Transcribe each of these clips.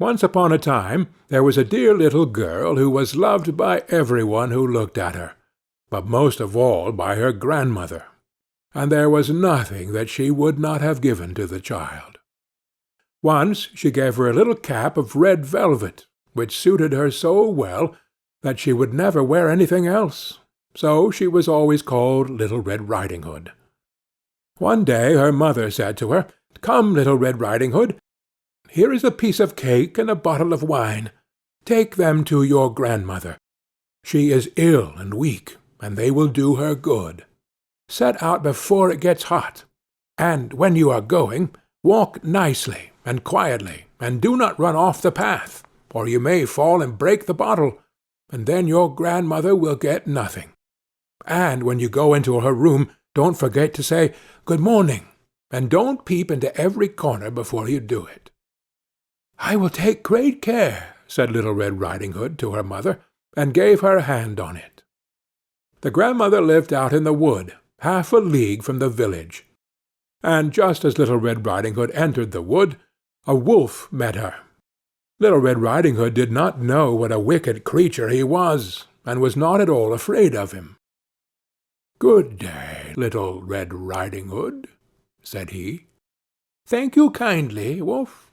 Once upon a time there was a dear little girl who was loved by every one who looked at her, but most of all by her grandmother, and there was nothing that she would not have given to the child. Once she gave her a little cap of red velvet, which suited her so well that she would never wear anything else, so she was always called Little Red Riding Hood. One day her mother said to her, "Come, Little Red Riding Hood, here is a piece of cake and a bottle of wine. Take them to your grandmother. She is ill and weak, and they will do her good. Set out before it gets hot, and when you are going, walk nicely and quietly, and do not run off the path, or you may fall and break the bottle, and then your grandmother will get nothing. And when you go into her room, don't forget to say, 'Good morning,' and don't peep into every corner before you do it." "I will take great care," said Little Red Riding Hood to her mother, and gave her hand on it. The grandmother lived out in the wood, half a league from the village, and just as Little Red Riding Hood entered the wood, a wolf met her. Little Red Riding Hood did not know what a wicked creature he was, and was not at all afraid of him. "Good day, Little Red Riding Hood," said he. "Thank you kindly, Wolf."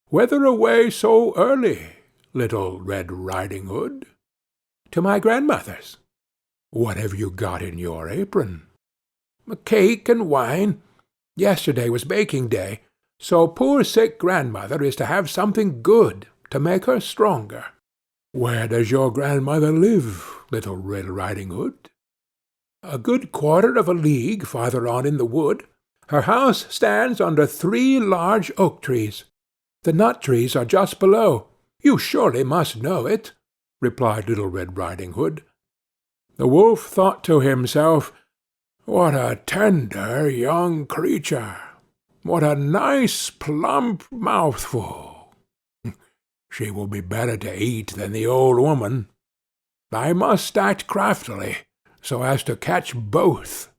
"Whither away so early, Little Red Riding Hood?" "To my grandmother's." "What have you got in your apron?" "A cake and wine. Yesterday was baking day, so poor sick grandmother is to have something good to make her stronger." "Where does your grandmother live, Little Red Riding Hood?" "A good quarter of a league farther on in the wood. Her house stands under 3 large oak trees. The nut trees are just below. You surely must know it," replied Little Red Riding Hood. The wolf thought to himself, "What a tender young creature! What a nice plump mouthful! She will be better to eat than the old woman. I must act craftily, so as to catch both."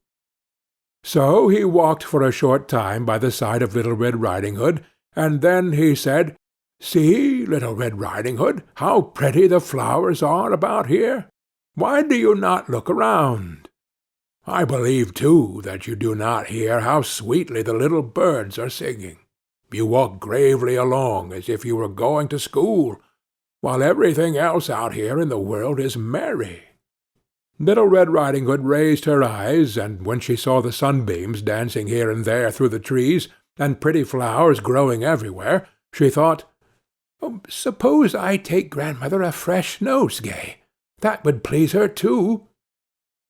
So he walked for a short time by the side of Little Red Riding Hood, and then he said, "See, Little Red Riding Hood, how pretty the flowers are about here. Why do you not look around? I believe, too, that you do not hear how sweetly the little birds are singing. You walk gravely along as if you were going to school, while everything else out here in the world is merry." Little Red Riding Hood raised her eyes, and when she saw the sunbeams dancing here and there through the trees, and pretty flowers growing everywhere, she thought, "Suppose I take grandmother a fresh nosegay. That would please her too.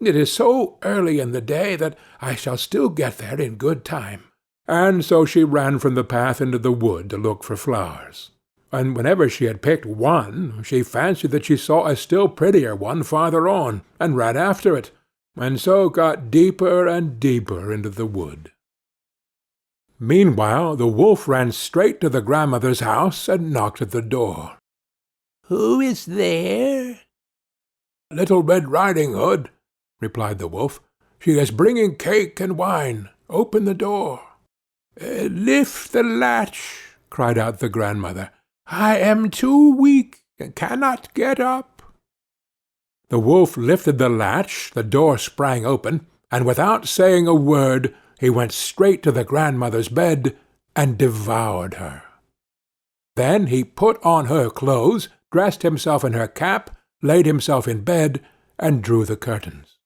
It is so early in the day that I shall still get there in good time." And so she ran from the path into the wood to look for flowers. And whenever she had picked one, she fancied that she saw a still prettier one farther on, and ran after it, and so got deeper and deeper into the wood. Meanwhile the wolf ran straight to the grandmother's house and knocked at the door. "Who is there?" "Little Red Riding Hood," replied the wolf. "She is bringing cake and wine. Open the door." "Lift the latch," cried out the grandmother. "I am too weak, and cannot get up." The wolf lifted the latch, the door sprang open, and without saying a word, he went straight to the grandmother's bed and devoured her. Then he put on her clothes, dressed himself in her cap, laid himself in bed, and drew the curtains.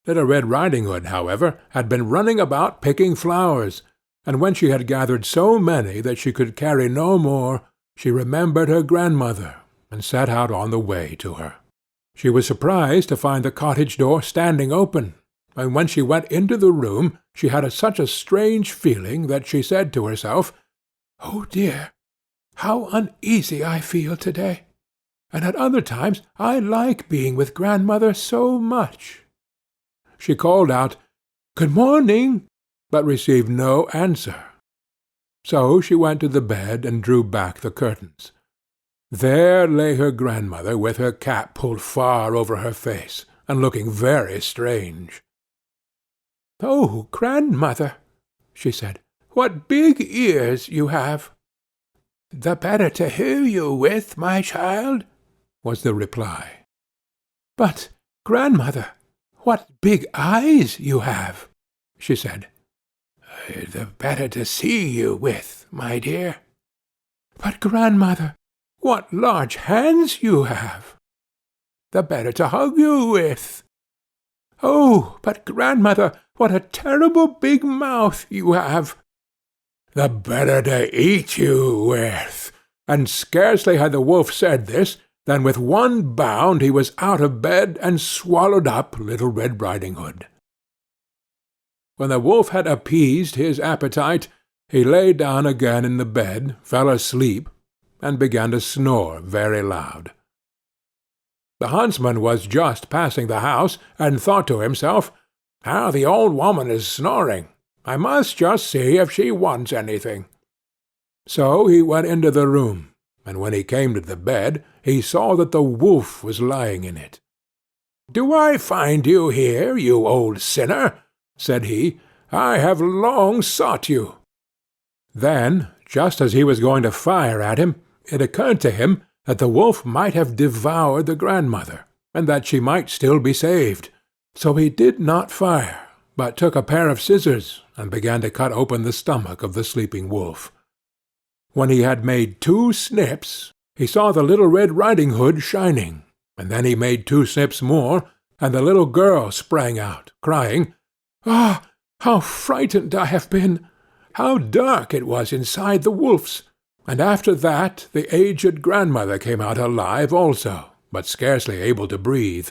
Little Red Riding Hood, however, had been running about picking flowers, and when she had gathered so many that she could carry no more, she remembered her grandmother, and set out on the way to her. She was surprised to find the cottage door standing open, and when she went into the room she had such a strange feeling that she said to herself, "Oh dear, how uneasy I feel to-day, and at other times I like being with grandmother so much." She called out, "Good morning," but received no answer. So she went to the bed and drew back the curtains. There lay her grandmother with her cap pulled far over her face, and looking very strange. "Oh, grandmother," she said, "what big ears you have!" "The better to hear you with, my child," was the reply. "But, grandmother, what big eyes you have!" she said. "The better to see you with, my dear." "But, grandmother, what large hands you have!" "The better to hug you with." "Oh, but, grandmother, what a terrible big mouth you have!" "The better to eat you with." And scarcely had the wolf said this, than with one bound he was out of bed and swallowed up Little Red Riding Hood. When the wolf had appeased his appetite, he lay down again in the bed, fell asleep, and began to snore very loud. The huntsman was just passing the house, and thought to himself, "How the old woman is snoring! I must just see if she wants anything." So he went into the room, and when he came to the bed, he saw that the wolf was lying in it. "Do I find you here, you old sinner?" said he. "I have long sought you." Then, just as he was going to fire at him, it occurred to him that the wolf might have devoured the grandmother, and that she might still be saved. So he did not fire, but took a pair of scissors and began to cut open the stomach of the sleeping wolf. When he had made 2 snips, he saw the Little Red Riding Hood shining, and then he made 2 snips more, and the little girl sprang out, crying, "Ah, how frightened I have been! How dark it was inside the wolf's!" And after that the aged grandmother came out alive also, but scarcely able to breathe.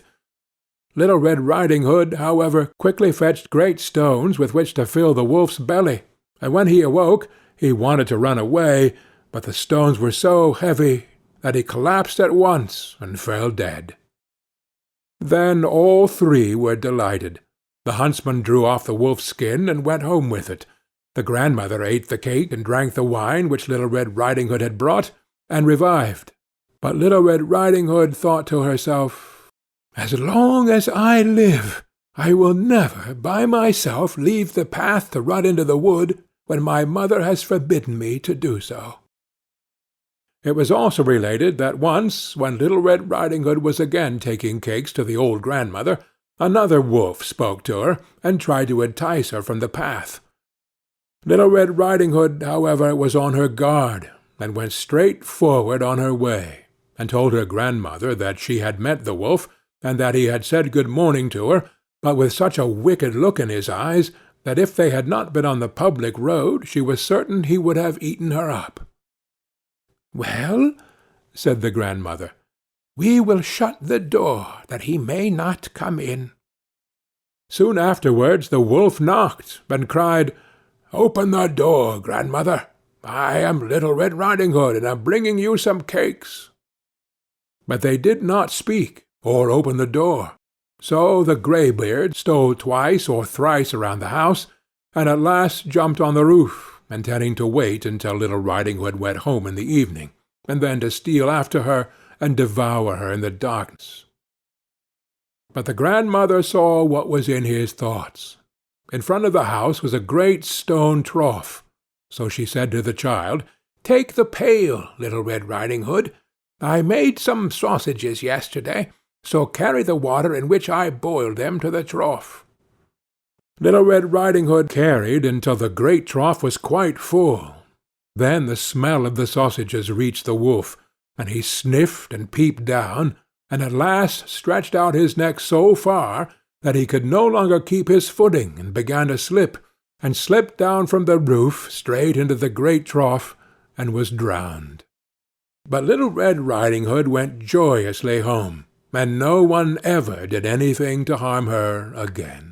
Little Red Riding Hood, however, quickly fetched great stones with which to fill the wolf's belly, and when he awoke he wanted to run away, but the stones were so heavy that he collapsed at once and fell dead. Then all 3 were delighted. The huntsman drew off the wolf's skin and went home with it. The grandmother ate the cake and drank the wine which Little Red Riding Hood had brought, and revived. But Little Red Riding Hood thought to herself, "As long as I live, I will never by myself leave the path to run into the wood when my mother has forbidden me to do so." It was also related that once, when Little Red Riding Hood was again taking cakes to the old grandmother, another wolf spoke to her, and tried to entice her from the path. Little Red Riding Hood, however, was on her guard, and went straight forward on her way, and told her grandmother that she had met the wolf, and that he had said good morning to her, but with such a wicked look in his eyes, that if they had not been on the public road, she was certain he would have eaten her up. "Well," said the grandmother, "we will shut the door, that he may not come in." Soon afterwards the wolf knocked, and cried, "Open the door, grandmother. I am Little Red Riding Hood, and am bringing you some cakes." But they did not speak, or open the door. So the greybeard stole twice or thrice around the house, and at last jumped on the roof, intending to wait until Little Riding Hood went home in the evening, and then to steal after her and devour her in the darkness. But the grandmother saw what was in his thoughts. In front of the house was a great stone trough, so she said to the child, "Take the pail, Little Red Riding Hood. I made some sausages yesterday, so carry the water in which I boiled them to the trough." Little Red Riding Hood carried until the great trough was quite full. Then the smell of the sausages reached the wolf, and he sniffed and peeped down, and at last stretched out his neck so far that he could no longer keep his footing, and began to slip, and slipped down from the roof straight into the great trough, and was drowned. But Little Red Riding Hood went joyously home, and no one ever did anything to harm her again.